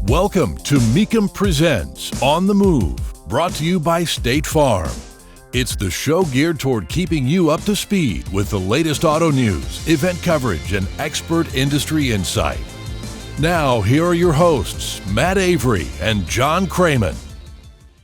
Welcome to Mecum Presents On the Move, brought to you by State Farm. It's the show geared toward keeping you up to speed with the latest auto news, event coverage, and expert industry insight. Now, here are your hosts, Matt Avery and John Kraman.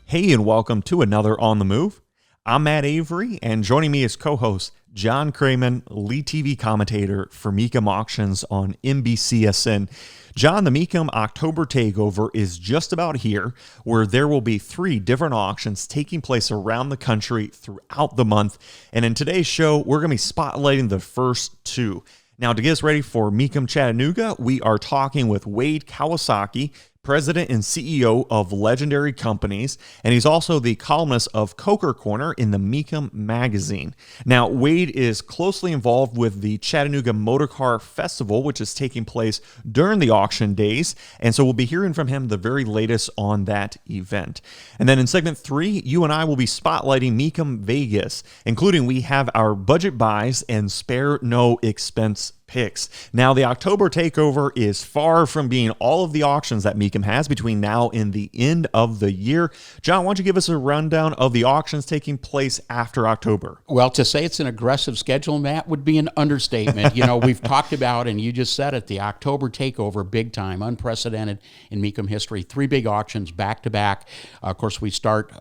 Hey, and welcome to another On the Move. I'm Matt Avery, and joining me as co-host, John Kraman, lead TV commentator for Mecum Auctions on NBCSN. John, the Mecum October Takeover is just about here, where there will be 3 different auctions taking place around the country throughout the month. And in today's show, we're going to be spotlighting the first 2. Now, to get us ready for Mecum Chattanooga, we are talking with Wade Kawasaki, President and CEO of Legendary Companies, and he's also the columnist of Coker Corner in the Mecum magazine. Now, Wade is closely involved with the Chattanooga Motorcar Festival, which is taking place during the auction days, and so we'll be hearing from him the very latest on that event. And then in segment 3, you and I will be spotlighting Mecum Vegas, including we have our budget buys and spare no expense picks. Now, the October Takeover is far from being all of the auctions that Mecum has between now and the end of the year. John, why don't you give us a rundown of the auctions taking place after October? Well, to say it's an aggressive schedule, Matt, would be an understatement. You know, we've talked about, and you just said it, the October Takeover, big time, unprecedented in Mecum history. 3 big auctions back to back. Of course, we start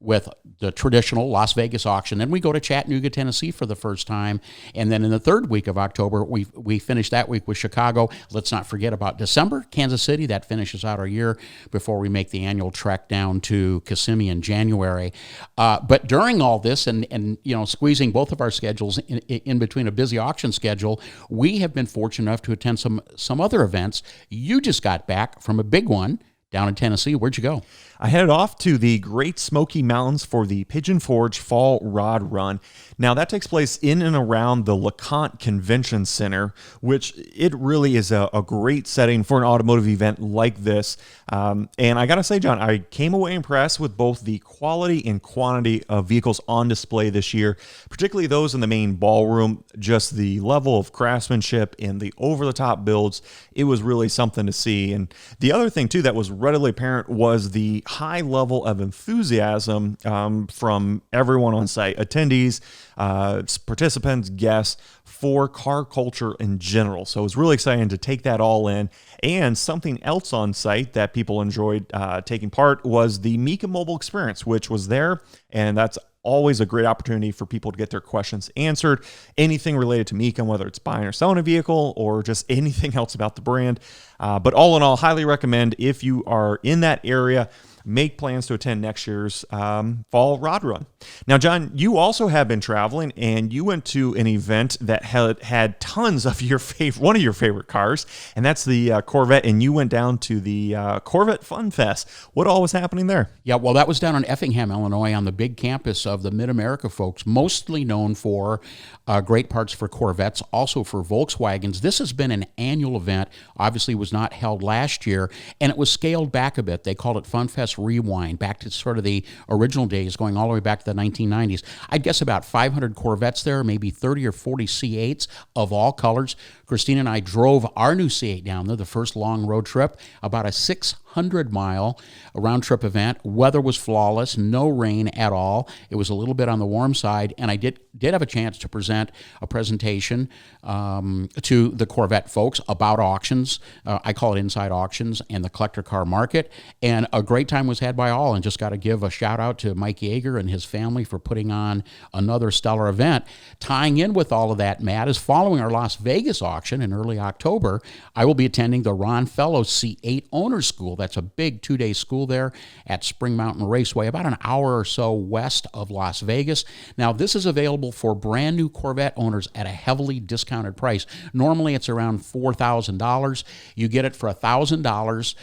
with the traditional Las Vegas auction. Then we go to Chattanooga, Tennessee for the first time. And then in the 3rd week of October, we finish that week with Chicago. Let's not forget about December, Kansas City. That finishes out our year before we make the annual trek down to Kissimmee in January. But during all this and you know, squeezing both of our schedules in between a busy auction schedule, we have been fortunate enough to attend some other events. You just got back from a big one down in Tennessee. Where'd you go? I headed off to the Great Smoky Mountains for the Pigeon Forge Fall Rod Run. Now, that takes place in and around the LeConte Convention Center, which it really is a great setting for an automotive event like this. And I got to say, John, I came away impressed with both the quality and quantity of vehicles on display this year, particularly those in the main ballroom. Just the level of craftsmanship and the over-the-top builds, it was really something to see. And the other thing, too, that was readily apparent was the high level of enthusiasm from everyone on site, attendees, participants, guests, for car culture in general. So it was really exciting to take that all in. And something else on site that people enjoyed taking part was the Mecum mobile experience, which was there, and that's always a great opportunity for people to get their questions answered. Anything related to Mecum, whether it's buying or selling a vehicle or just anything else about the brand. But all in all, highly recommend if you are in that area, make plans to attend next year's Fall Rod Run. Now, John, you also have been traveling, and you went to an event that had tons of one of your favorite cars, and that's the Corvette, and you went down to the Corvette Funfest. What all was happening there? Yeah, well, that was down in Effingham, Illinois, on the big campus of the Mid-America folks, mostly known for great parts for Corvettes, also for Volkswagens. This has been an annual event, obviously was not held last year, and it was scaled back a bit. They called it Funfest Rewind, back to sort of the original days, going all the way back to the 1990s. I'd guess about 500 Corvettes there, maybe 30 or 40 C8s of all colors. Christine and I drove our new C8 down there, the first long road trip, about a 600-mile round-trip event. Weather was flawless, no rain at all. It was a little bit on the warm side, and I did have a chance to present a presentation to the Corvette folks about auctions. I call it Inside Auctions and the collector car market, and a great time was had by all, and just got to give a shout-out to Mike Yeager and his family for putting on another stellar event. Tying in with all of that, Matt, is following our Las Vegas auction in early October, I will be attending the Ron Fellows C8 Owners School. That's a big 2-day school there at Spring Mountain Raceway, about an hour or so west of Las Vegas. Now, this is available for brand new Corvette owners at a heavily discounted price. Normally, it's around $4,000. You get it for $1,000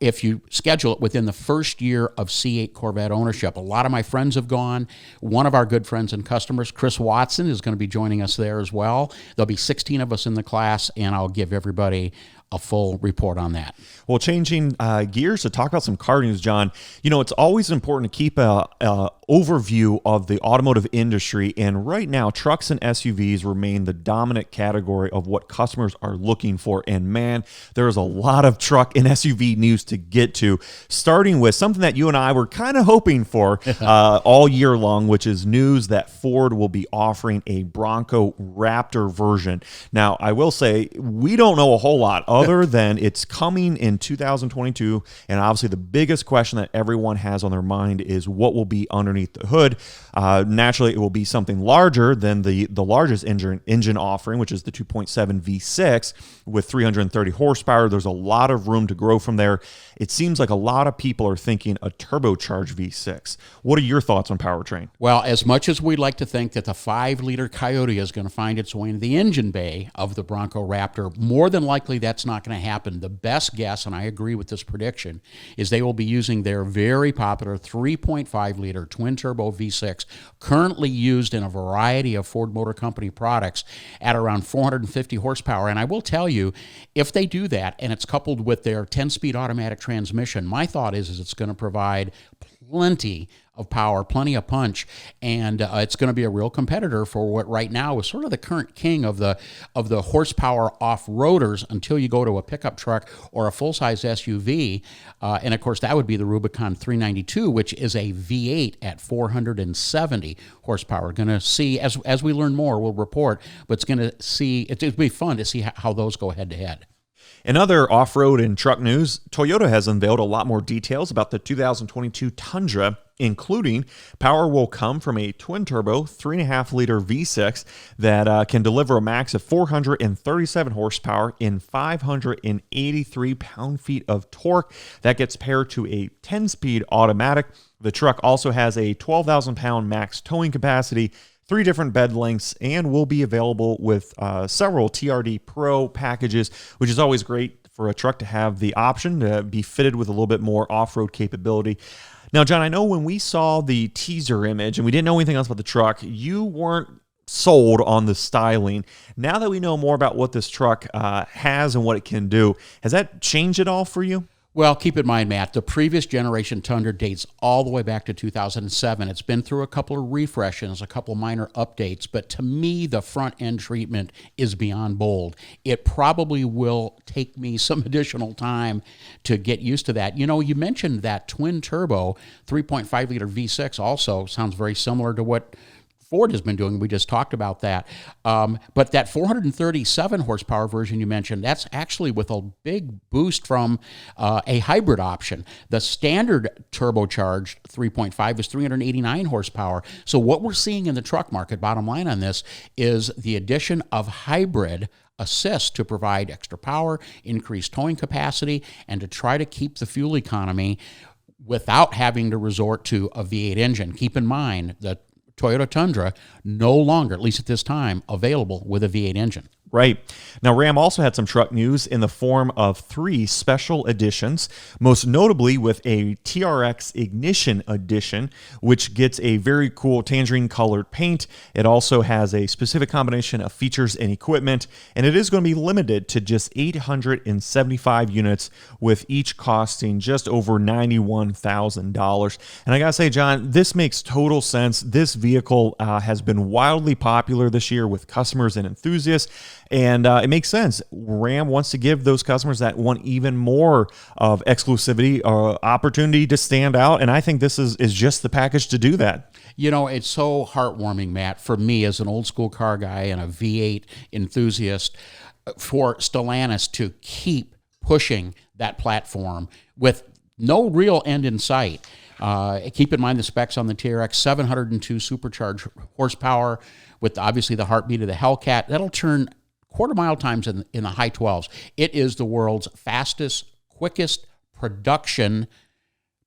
if you schedule it within the first year of C8 Corvette ownership. A lot of my friends have gone. One of our good friends and customers, Chris Watson, is going to be joining us there as well. There'll be 16 of us in the class, and I'll give everybody a full report on that. Well, changing gears to talk about some car news, John, you know, it's always important to keep a overview of the automotive industry. And right now, trucks and SUVs remain the dominant category of what customers are looking for. And man, there's a lot of truck and SUV news to get to, starting with something that you and I were kind of hoping for all year long, which is news that Ford will be offering a Bronco Raptor version. Now, I will say we don't know a whole lot other than it's coming in 2022. And obviously the biggest question that everyone has on their mind is what will be underneath the hood. Naturally, it will be something larger than the largest engine offering, which is the 2.7 V6 with 330 horsepower. There's a lot of room to grow from there. It seems like a lot of people are thinking a turbocharged V6. What are your thoughts on powertrain? Well, as much as we'd like to think that the 5-liter Coyote is going to find its way into the engine bay of the Bronco Raptor, more than likely that's not going to happen. The best guess, and I agree with this prediction, is they will be using their very popular 3.5-liter twin-turbo V6, currently used in a variety of Ford Motor Company products at around 450 horsepower. And I will tell you, if they do that and it's coupled with their 10-speed automatic transmission, my thought is it's going to provide plenty of power, plenty of punch, and it's going to be a real competitor for what right now is sort of the current king of the horsepower off-roaders until you go to a pickup truck or a full-size SUV. And of course, that would be the Rubicon 392, which is a V8 at 470 horsepower. Going to see, as we learn more, we'll report, but it'll be fun to see how those go head-to-head. In other off-road and truck news, Toyota has unveiled a lot more details about the 2022 Tundra, including power will come from a twin-turbo 3.5-liter V6 that can deliver a max of 437 horsepower and 583 pound-feet of torque. That gets paired to a 10-speed automatic. The truck also has a 12,000-pound max towing capacity, 3 different bed lengths, and will be available with several TRD Pro packages, which is always great for a truck to have the option to be fitted with a little bit more off-road capability. Now, John, I know when we saw the teaser image and we didn't know anything else about the truck, you weren't sold on the styling. Now that we know more about what this truck has and what it can do, has that changed at all for you? Well, keep in mind, Matt, the previous generation Tundra dates all the way back to 2007. It's been through a couple of refreshes, a couple minor updates, but to me, the front-end treatment is beyond bold. It probably will take me some additional time to get used to that. You know, you mentioned that twin-turbo 3.5-liter V6 also sounds very similar to what Ford has been doing. We just talked about that. But that 437 horsepower version you mentioned, that's actually with a big boost from a hybrid option. The standard turbocharged 3.5 is 389 horsepower. So what we're seeing in the truck market, bottom line on this, is the addition of hybrid assist to provide extra power, increased towing capacity, and to try to keep the fuel economy without having to resort to a V8 engine. Keep in mind that Toyota Tundra no longer, at least at this time, available with a V8 engine. Right. Now, Ram also had some truck news in the form of 3 special editions, most notably with a TRX Ignition Edition, which gets a very cool tangerine-colored paint. It also has a specific combination of features and equipment, and it is going to be limited to just 875 units, with each costing just over $91,000. And I got to say, John, this makes total sense. This vehicle has been wildly popular this year with customers and enthusiasts. And it makes sense. Ram wants to give those customers that want even more of exclusivity opportunity to stand out. And I think this is just the package to do that. You know, it's so heartwarming, Matt, for me as an old school car guy and a V8 enthusiast, for Stellantis to keep pushing that platform with no real end in sight. Keep in mind the specs on the TRX, 702 supercharged horsepower with obviously the heartbeat of the Hellcat. That'll turn quarter-mile times in the high 12s. It is the world's fastest, quickest production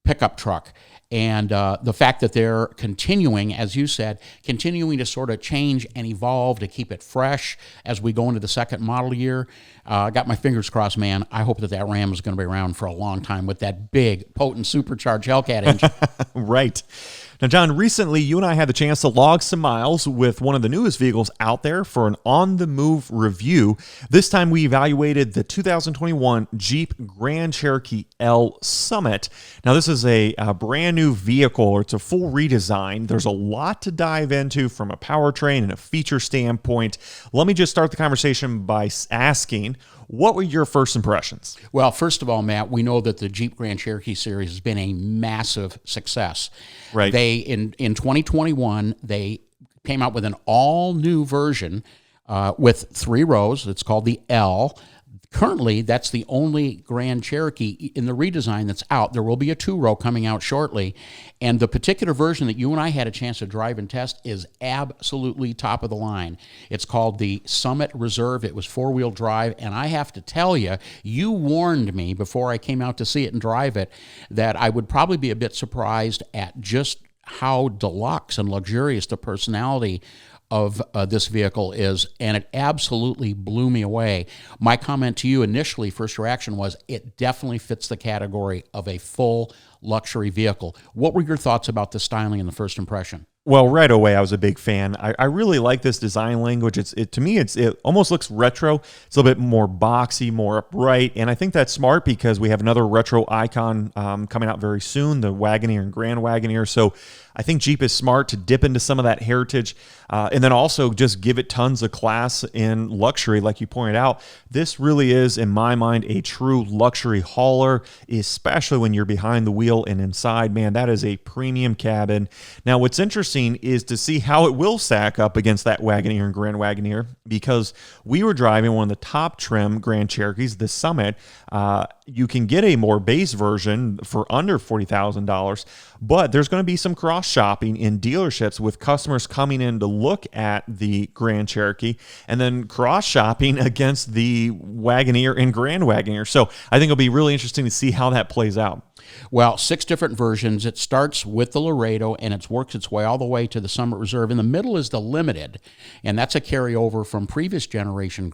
pickup truck. And the fact that they're continuing, as you said, continuing to sort of change and evolve to keep it fresh as we go into the second model year, I got my fingers crossed, man. I hope that Ram is going to be around for a long time with that big, potent, supercharged Hellcat engine. Right. Now, John, recently you and I had the chance to log some miles with one of the newest vehicles out there for an on-the-move review. This time we evaluated the 2021 Jeep Grand Cherokee L Summit. Now, this is a brand new vehicle. It's a full redesign. There's a lot to dive into from a powertrain and a feature standpoint. Let me just start the conversation by asking, what were your first impressions? Well, first of all, Matt, we know that the Jeep Grand Cherokee series has been a massive success. Right. They in 2021 they came out with an all new version with 3 rows. It's called the L. Currently, that's the only Grand Cherokee in the redesign that's out. There will be a 2-row coming out shortly. And the particular version that you and I had a chance to drive and test is absolutely top of the line. It's called the Summit Reserve. It was 4-wheel drive. And I have to tell you, you warned me before I came out to see it and drive it that I would probably be a bit surprised at just how deluxe and luxurious the personality of this vehicle is, and it absolutely blew me away. My comment to you initially, first reaction was, it definitely fits the category of a full luxury vehicle. What were your thoughts about the styling in the first impression? Well, right away, I was a big fan. I really like this design language. To me, it almost looks retro. It's a little bit more boxy, more upright, and I think that's smart because we have another retro icon coming out very soon, the Wagoneer and Grand Wagoneer. So I think Jeep is smart to dip into some of that heritage and then also just give it tons of class and luxury, like you pointed out. This really is, in my mind, a true luxury hauler, especially when you're behind the wheel and inside. Man, that is a premium cabin. Now, what's interesting is to see how it will stack up against that Wagoneer and Grand Wagoneer, because we were driving one of the top trim Grand Cherokees, the Summit. You can get a more base version for under $40,000, but there's going to be some cross shopping in dealerships with customers coming in to look at the Grand Cherokee and then cross shopping against the Wagoneer and Grand Wagoneer. So I think it'll be really interesting to see how that plays out. Well, 6 different versions. It starts with the Laredo, and it works its way all the way to the Summit Reserve. In the middle is the Limited, and that's a carryover from previous generation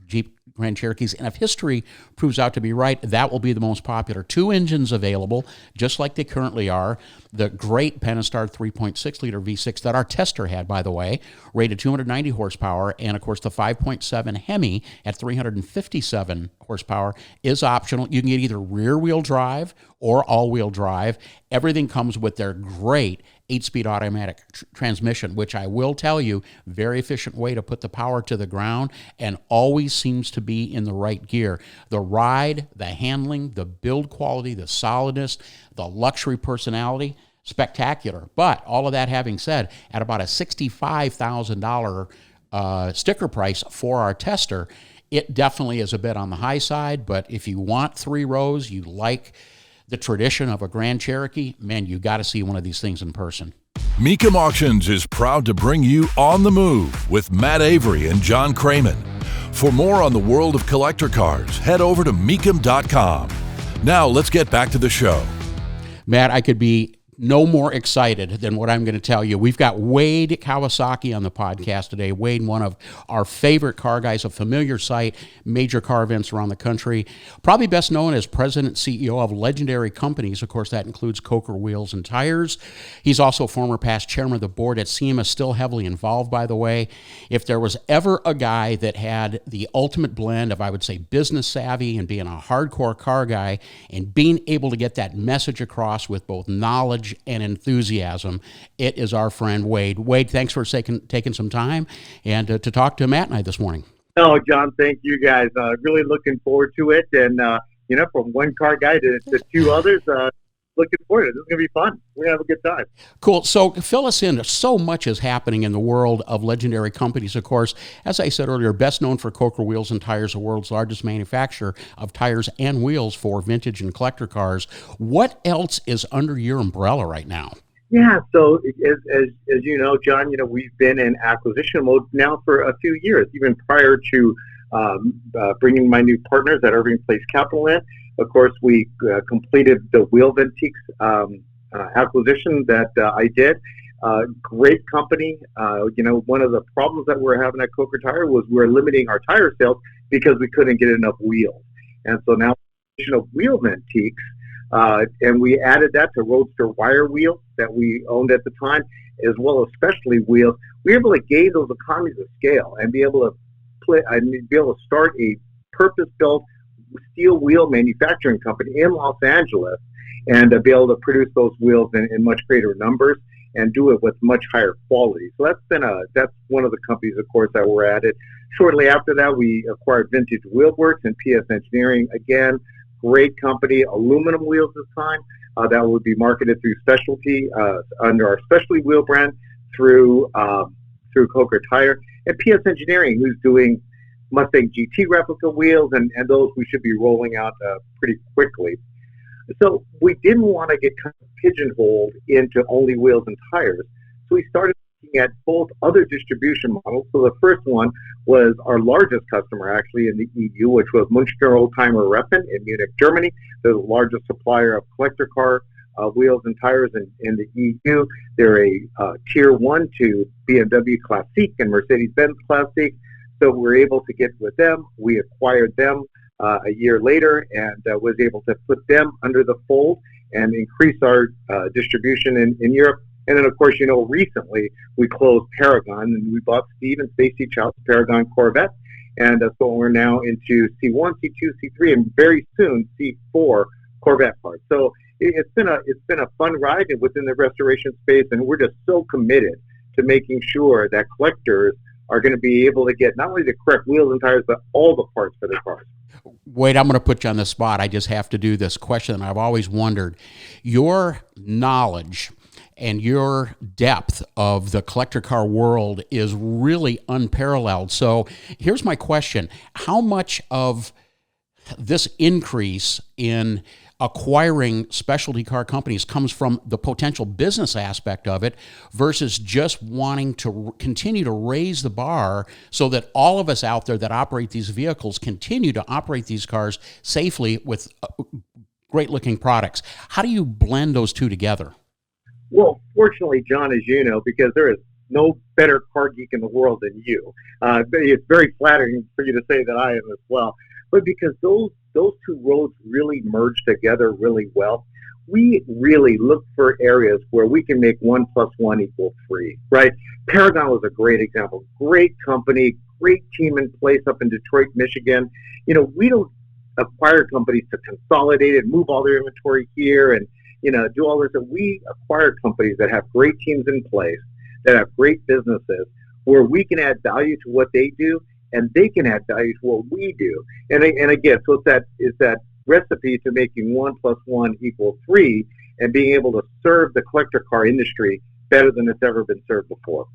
Jeep Grand Cherokees. And if history proves out to be right, that will be the most popular. 2 engines available, just like they currently are. The great Pentastar 3.6-liter V6 that our tester had, by the way, rated 290 horsepower, and of course the 5.7 Hemi at 357 horsepower is optional. You can get either rear-wheel drive or all-wheel drive. Everything comes with their great 8-speed automatic transmission, which I will tell you, very efficient way to put the power to the ground and always seems to be in the right gear. The ride, the handling, the build quality, the solidness, the luxury personality, spectacular. But all of that having said, at about a $65,000 sticker price for our tester, it definitely is a bit on the high side. But if you want 3 rows, you like the tradition of a Grand Cherokee, man, you got to see one of these things in person. Mecum Auctions is proud to bring you On the Move with Matt Avery and John Kraman. For more on the world of collector cars, head over to Mecum.com. Now let's get back to the show. Matt, I could be no more excited than what I'm going to tell you. We've got Wade Kawasaki on the podcast today. Wade, one of our favorite car guys, a familiar sight, major car events around the country. Probably best known as president and CEO of legendary companies. Of course, that includes Coker Wheels and Tires. He's also former past chairman of the board at SEMA, still heavily involved, by the way. If there was ever a guy that had the ultimate blend of, I would say, business savvy and being a hardcore car guy and being able to get that message across with both knowledge and enthusiasm, it is our friend Wade. Wade, thanks for taking some time and to talk to Matt and I this morning. Oh, John, thank you guys. Really looking forward to it. And, from one car guy to 2 others, looking forward to it. This is going to be fun. We're going to have a good time. Cool. So fill us in. So much is happening in the world of legendary companies, of course. As I said earlier, best known for Coker Wheels and Tires, the world's largest manufacturer of tires and wheels for vintage and collector cars. What else is under your umbrella right now? Yeah, so as you know, John, we've been in acquisition mode now for a few years, even prior to bringing my new partners at Irving Place Capital in. Of course, we completed the Wheel Antiques acquisition that I did. Great company. One of the problems that we're having at Coker Tire was we're limiting our tire sales because we couldn't get enough wheels. And so now additional wheel antiques, and we added that to Roadster wire wheels that we owned at the time, as well as specialty wheels. We were able to gain those economies of scale and be able to start a purpose-built steel wheel manufacturing company in Los Angeles, and be able to produce those wheels in much greater numbers and do it with much higher quality. So that's one of the companies, of course, that were added. Shortly after that, we acquired Vintage Wheelworks and PS Engineering. Again, great company, aluminum wheels this time, that would be marketed through specialty, under our specialty wheel brand through Coker Tire, and PS Engineering, who's doing Mustang GT replica wheels, and those we should be rolling out pretty quickly. So we didn't want to get kind of pigeonholed into only wheels and tires. So we started looking at both other distribution models. So the first one was our largest customer actually in the EU, which was Münchner Oldtimer Reffen in Munich, Germany. They're the largest supplier of collector car wheels and tires in the EU. They're a tier 1 to BMW Classique and Mercedes-Benz Classique. So we were able to get with them. We acquired them a year later, and was able to put them under the fold and increase our distribution in Europe. And then, of course, recently we closed Paragon, and we bought Steve and Stacy Chow's Paragon Corvette. And so we're now into C1, C2, C3, and very soon C4 Corvette parts. So it's been a fun ride within the restoration space, and we're just so committed to making sure that collectors are going to be able to get not only the correct wheels and tires, but all the parts for their cars. Wait, I'm going to put you on the spot. I just have to do this question that I've always wondered. Your knowledge and your depth of the collector car world is really unparalleled. So here's my question. How much of this increase in acquiring specialty car companies comes from the potential business aspect of it versus just wanting to continue to raise the bar so that all of us out there that operate these vehicles continue to operate these cars safely with great looking products? How do you blend those two together? Well, fortunately, John, as you know, because there is no better car geek in the world than you. It's very flattering for you to say that I am as well. But because those two roads really merge together really well, we really look for areas where we can make 1 + 1 = 3, right? Paragon was a great example. Great company, great team in place up in Detroit, Michigan. We don't acquire companies to consolidate and move all their inventory here and, do all this. We acquire companies that have great teams in place, that have great businesses, where we can add value to what they do, and they can add value to what we do. And again, so it's that recipe to making 1 + 1 = 3, and being able to serve the collector car industry better than it's ever been served before.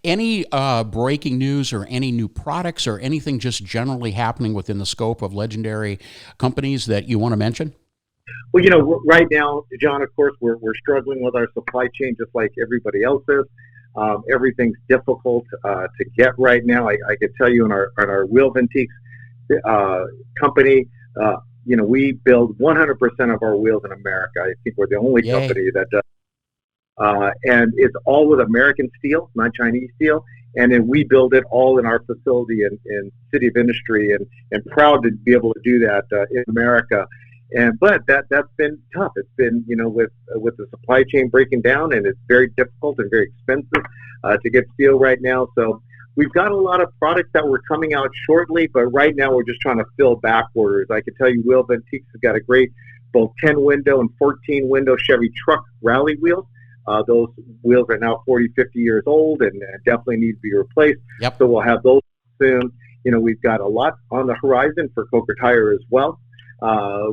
Any breaking news or any new products or anything just generally happening within the scope of legendary companies that you want to mention? Well, right now, John, of course, we're struggling with our supply chain just like everybody else is. Everything's difficult to get right now. I could tell you in our Wheel Antiques company, we build 100% of our wheels in America. I think we're the only company that does. And it's all with American steel, not Chinese steel. And then we build it all in our facility in City of Industry, and proud to be able to do that in America. But that's been tough. It's been, with the supply chain breaking down, and it's very difficult and very expensive to get steel right now. So we've got a lot of products that were coming out shortly, but right now we're just trying to fill back orders. I can tell you Wheel Antiques has got a great both 10-window and 14-window Chevy truck rally wheels. Those wheels are now 40, 50 years old and definitely need to be replaced. Yep. So we'll have those soon. We've got a lot on the horizon for Coker Tire as well. I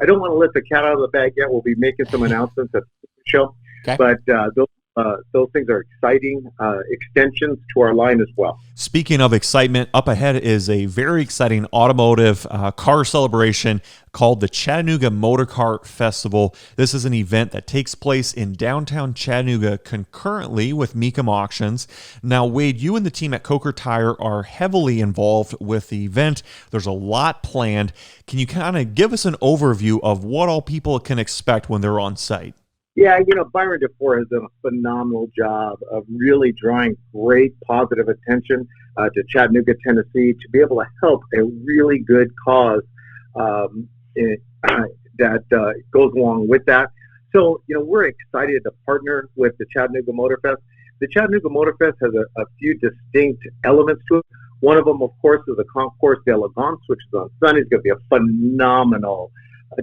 don't want to let the cat out of the bag yet. We'll be making some announcements at the show, okay. But those things are exciting extensions to our line as well. Speaking of excitement, up ahead is a very exciting automotive car celebration called the Chattanooga Motorcar Festival. This is an event that takes place in downtown Chattanooga concurrently with Mecum auctions. Now, Wade, you and the team at Coker Tire are heavily involved with the event. There's a lot planned. Can you kind of give us an overview of what all people can expect when they're on site? Yeah, Byron DeFore has done a phenomenal job of really drawing great positive attention to Chattanooga, Tennessee, to be able to help a really good cause um, that goes along with that. So, we're excited to partner with the Chattanooga Motor Fest. The Chattanooga Motor Fest has a few distinct elements to it. One of them, of course, is the Concours d'Elegance, which is on Sunday. It's going to be a phenomenal,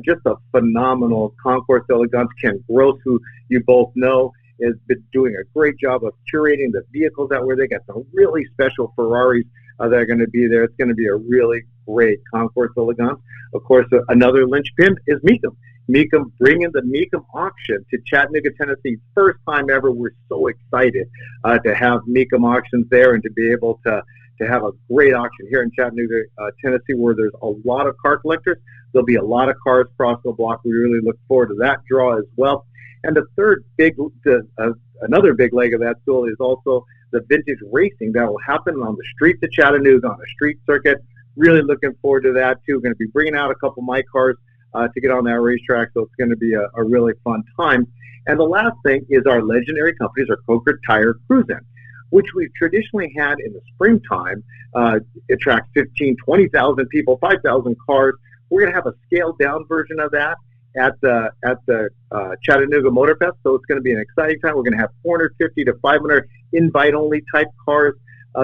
just a phenomenal Concours d'Elegance. Ken Gross, who you both know, has been doing a great job of curating the vehicles that were there. Got some really special Ferraris that are going to be there. It's going to be a really great Concours d'Elegance. Of course, another linchpin is Mecum. Mecum, bringing the Mecum auction to Chattanooga, Tennessee. First time ever. We're so excited to have Mecum auctions there and to be able to have a great auction here in Chattanooga, Tennessee, where there's a lot of car collectors. There'll be a lot of cars across the block. We really look forward to that draw as well. And the third another big leg of that stool is also the vintage racing that will happen on the streets of Chattanooga on a street circuit. Really looking forward to that too. Going to be bringing out a couple of my cars to get on that racetrack, so it's going to be a really fun time. And the last thing is our legendary companies, our Coker Tire Cruise-In, which we've traditionally had in the springtime. It attracts 15, 20,000 people, 5,000 cars. We're going to have a scaled-down version of that at the Chattanooga Motor Fest, so it's going to be an exciting time. We're going to have 450 to 500 invite-only type cars.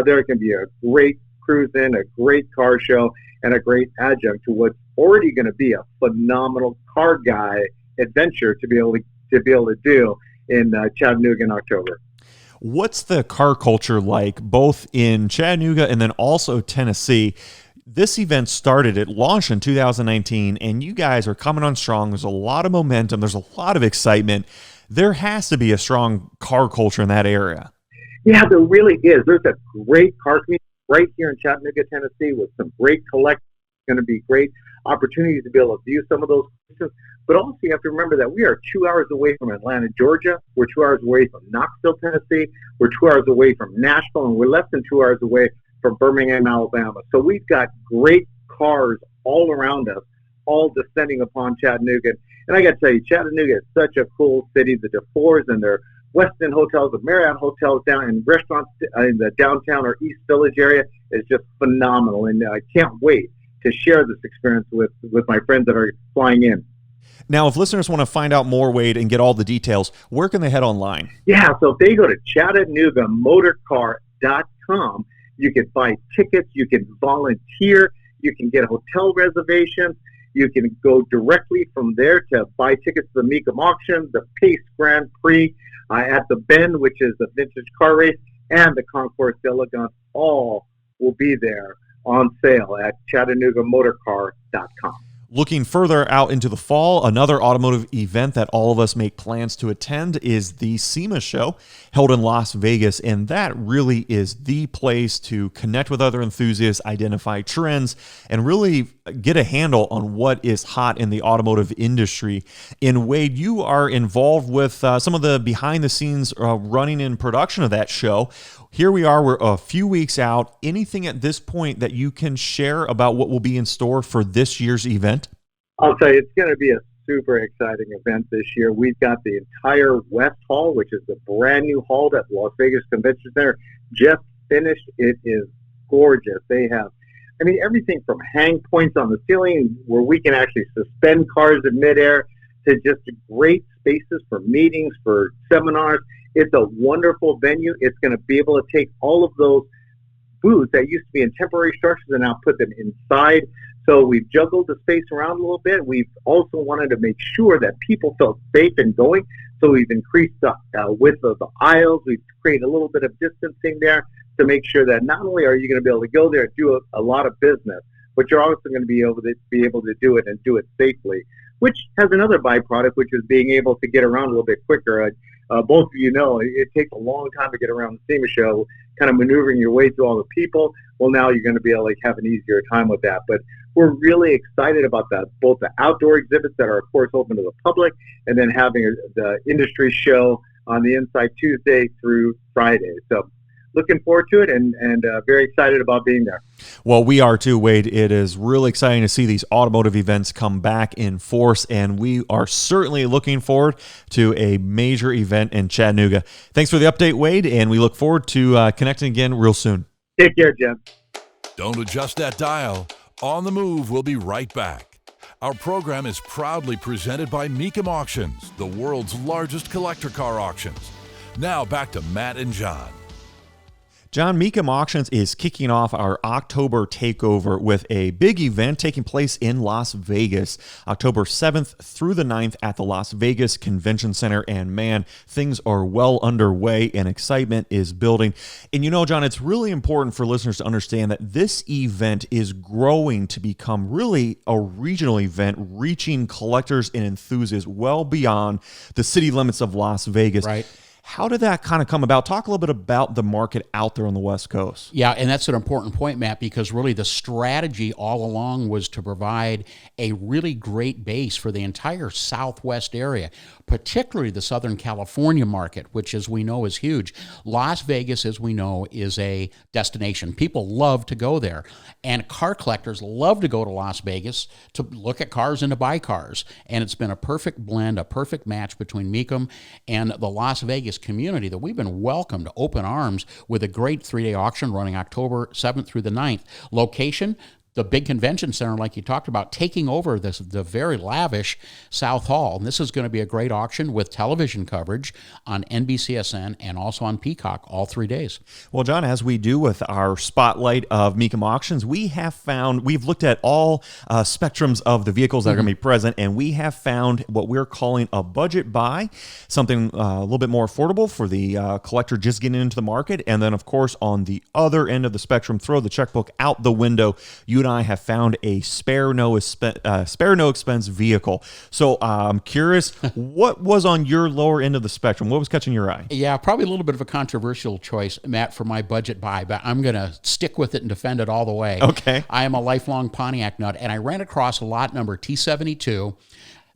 There can be a great cruise-in, a great car show, and a great adjunct to what's already going to be a phenomenal car guy adventure to be able to do in Chattanooga in October. What's the car culture like both in Chattanooga and then also Tennessee? This event it launched in 2019, and you guys are coming on strong. There's a lot of momentum. There's a lot of excitement. There has to be a strong car culture in that area. Yeah, there really is. There's a great car community right here in Chattanooga, Tennessee, with some great collectors. It's going to be great opportunities to be able to view some of those places. But also you have to remember that we are 2 hours away from Atlanta, Georgia. We're 2 hours away from Knoxville, Tennessee. We're 2 hours away from Nashville, and we're less than 2 hours away from Birmingham, Alabama. So we've got great cars all around us, all descending upon Chattanooga. And I got to tell you, Chattanooga is such a cool city. The DeFores and their Westin hotels, the Marriott hotels down and restaurants in the downtown or East Village area is just phenomenal. And I can't wait to share this experience with my friends that are flying in. Now, if listeners want to find out more, Wade, and get all the details, where can they head online? Yeah, so if they go to ChattanoogaMotorcar.com, you can buy tickets, you can volunteer, you can get hotel reservations, you can go directly from there to buy tickets to the Mecum auction, the Pace Grand Prix at the Bend, which is the vintage car race, and the Concours d'Elegance. All will be there on sale at ChattanoogaMotorcar.com. Looking further out into the fall, another automotive event that all of us make plans to attend is the SEMA show held in Las Vegas, and that really is the place to connect with other enthusiasts, identify trends, and really get a handle on what is hot in the automotive industry. And Wade, you are involved with some of the behind-the-scenes running and production of that show. Here we are, we're a few weeks out. Anything at this point that you can share about what will be in store for this year's event? I'll tell you, it's going to be a super exciting event this year. We've got the entire West Hall, which is the brand new hall that Las Vegas Convention Center just finished. It is gorgeous. They have, everything from hang points on the ceiling where we can actually suspend cars in midair to just great spaces for meetings, for seminars. It's a wonderful venue. It's going to be able to take all of those booths that used to be in temporary structures and now put them inside. So we've juggled the space around a little bit. We've also wanted to make sure that people felt safe in going. So we've increased the width of the aisles. We've created a little bit of distancing there to make sure that not only are you going to be able to go there and do a lot of business, but you're also going to be able to do it and do it safely, which has another byproduct, which is being able to get around a little bit quicker. Both of you know it takes a long time to get around the SEMA show, kind of maneuvering your way through all the people. Well, now you're going to be able to have an easier time with that. But we're really excited about that, both the outdoor exhibits that are, of course, open to the public, and then having the industry show on the inside Tuesday through Friday. So looking forward to it and very excited about being there. Well, we are too, Wade. It is really exciting to see these automotive events come back in force, and we are certainly looking forward to a major event in Chattanooga. Thanks for the update, Wade, and we look forward to connecting again real soon. Take care, Jim. Don't adjust that dial. On the Move, we'll be right back. Our program is proudly presented by Mecum Auctions, the world's largest collector car auctions. Now back to Matt and John. John, Mecum Auctions is kicking off our October takeover with a big event taking place in Las Vegas, October 7th through the 9th at the Las Vegas Convention Center. And man, things are well underway and excitement is building. And you know, John, it's really important for listeners to understand that this event is growing to become really a regional event, reaching collectors and enthusiasts well beyond the city limits of Las Vegas. Right. How did that kind of come about? Talk a little bit about the market out there on the West Coast. Yeah, and that's an important point, Matt, because really the strategy all along was to provide a really great base for the entire Southwest area, particularly the Southern California market, which, as we know, is huge. Las Vegas, as we know, is a destination. People love to go there, and car collectors love to go to Las Vegas to look at cars and to buy cars. And it's been a perfect blend, a perfect match between Mecum and the Las Vegas community that we've been welcomed to open arms with a great 3-day auction running October 7th through the 9th. Location, the big convention center, like you talked about, taking over the very lavish South Hall. And this is going to be a great auction with television coverage on NBCSN and also on Peacock all 3 days. Well, John, as we do with our spotlight of Mecum Auctions, we've looked at all spectrums of the vehicles that are going to be present, and we have found what we're calling a budget buy, something a little bit more affordable for the collector just getting into the market. And then, of course, on the other end of the spectrum, throw the checkbook out the window. You and I have found a spare no expense vehicle. So I'm curious, what was on your lower end of the spectrum? What was catching your eye? Yeah, probably a little bit of a controversial choice, Matt, for my budget buy, but I'm going to stick with it and defend it all the way. Okay. I am a lifelong Pontiac nut, and I ran across a lot number T72.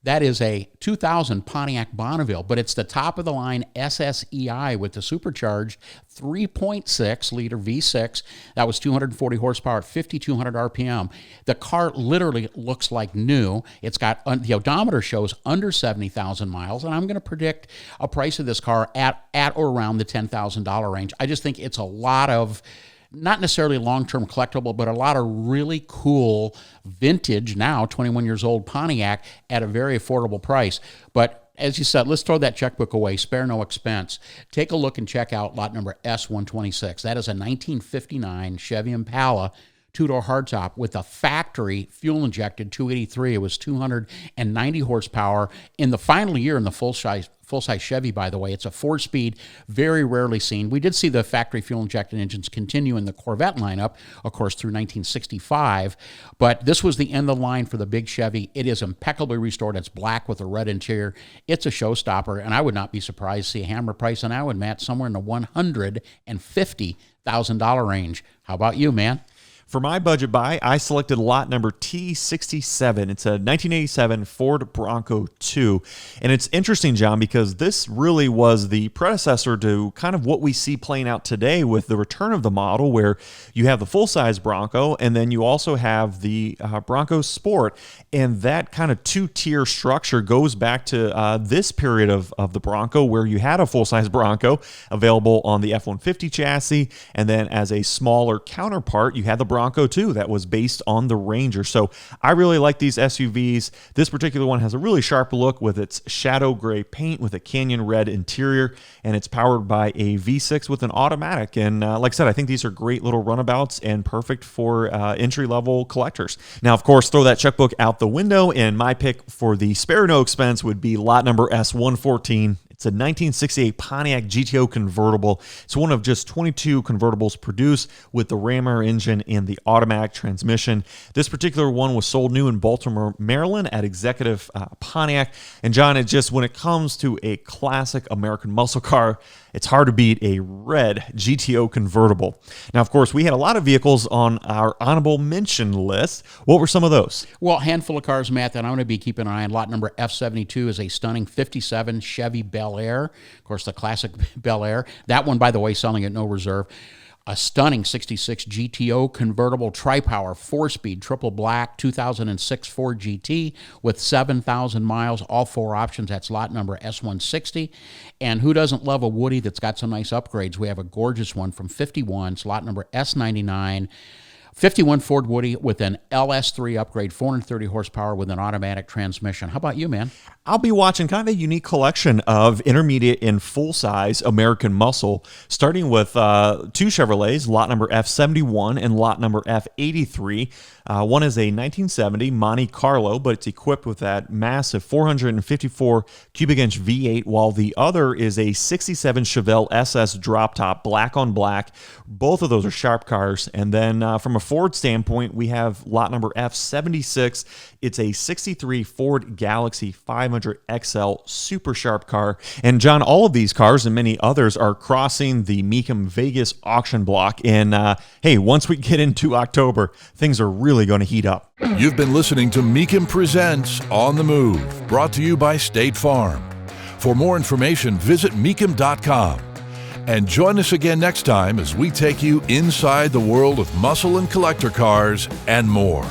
That is a 2000 Pontiac Bonneville, but it's the top-of-the-line SSEI with the supercharged 3.6-liter V6. That was 240 horsepower at 5,200 RPM. The car literally looks like new. It's got, the odometer shows under 70,000 miles, and I'm going to predict a price of this car at or around the $10,000 range. I just think it's a lot of, not necessarily long-term collectible, but a lot of really cool vintage, now 21 years old Pontiac at a very affordable price. But as you said, let's throw that checkbook away, spare no expense. Take a look and check out lot number S126. That is a 1959 Chevy Impala two-door hardtop with a factory fuel-injected 283. It was 290 horsepower. In the final year in the full-size Chevy, by the way, it's a 4-speed, very rarely seen. We did see the factory fuel-injected engines continue in the Corvette lineup, of course, through 1965. But this was the end of the line for the big Chevy. It is impeccably restored. It's black with a red interior. It's a showstopper, and I would not be surprised to see a hammer price, and I would match somewhere in the $150,000 range. How about you, man? For my budget buy, I selected lot number T67. It's a 1987 Ford Bronco 2. And it's interesting, John, because this really was the predecessor to kind of what we see playing out today with the return of the model, where you have the full-size Bronco, and then you also have the Bronco Sport. And that kind of two-tier structure goes back to this period of the Bronco, where you had a full-size Bronco available on the F-150 chassis, and then as a smaller counterpart, you had the Bronco 2 that was based on the Ranger. So I really like these SUVs. This particular one has a really sharp look with its shadow gray paint with a canyon red interior, and it's powered by a V6 with an automatic. And like I said, I think these are great little runabouts and perfect for entry-level collectors. Now, of course, throw that checkbook out the window, and my pick for the spare no expense would be lot number S114. It's a 1968 Pontiac GTO convertible. It's one of just 22 convertibles produced with the Rammer engine and the automatic transmission. This particular one was sold new in Baltimore, Maryland at Executive Pontiac. And John, it just, when it comes to a classic American muscle car, it's hard to beat a red GTO convertible. Now, of course, we had a lot of vehicles on our honorable mention list. What were some of those? Well, a handful of cars, Matt, that I'm going to be keeping an eye on. Lot number F72 is a stunning 57 Chevy Bel Air. Of course, the classic Bel Air. That one, by the way, selling at no reserve. A stunning 66 GTO convertible tri-power 4-speed triple black 2006 Ford GT with 7,000 miles, all 4 options. That's lot number S160. And who doesn't love a Woody that's got some nice upgrades? We have a gorgeous one from 51. It's lot number S99. 51 Ford Woody with an LS3 upgrade, 430 horsepower with an automatic transmission. How about you, man? I'll be watching kind of a unique collection of intermediate and full-size American muscle, starting with 2 Chevrolets, lot number F71 and lot number F83. One is a 1970 Monte Carlo, but it's equipped with that massive 454 cubic inch V8, while the other is a 67 Chevelle SS drop top, black on black. Both of those are sharp cars. And then from a Ford standpoint, we have lot number F76. It's a 63 Ford Galaxy 500 XL super sharp car. And John, all of these cars and many others are crossing the Mecum Vegas auction block. And hey, once we get into October, things are really going to heat up. You've been listening to Mecum Presents On the Move, brought to you by State Farm. For more information, visit Mecum.com. And join us again next time as we take you inside the world of muscle and collector cars and more.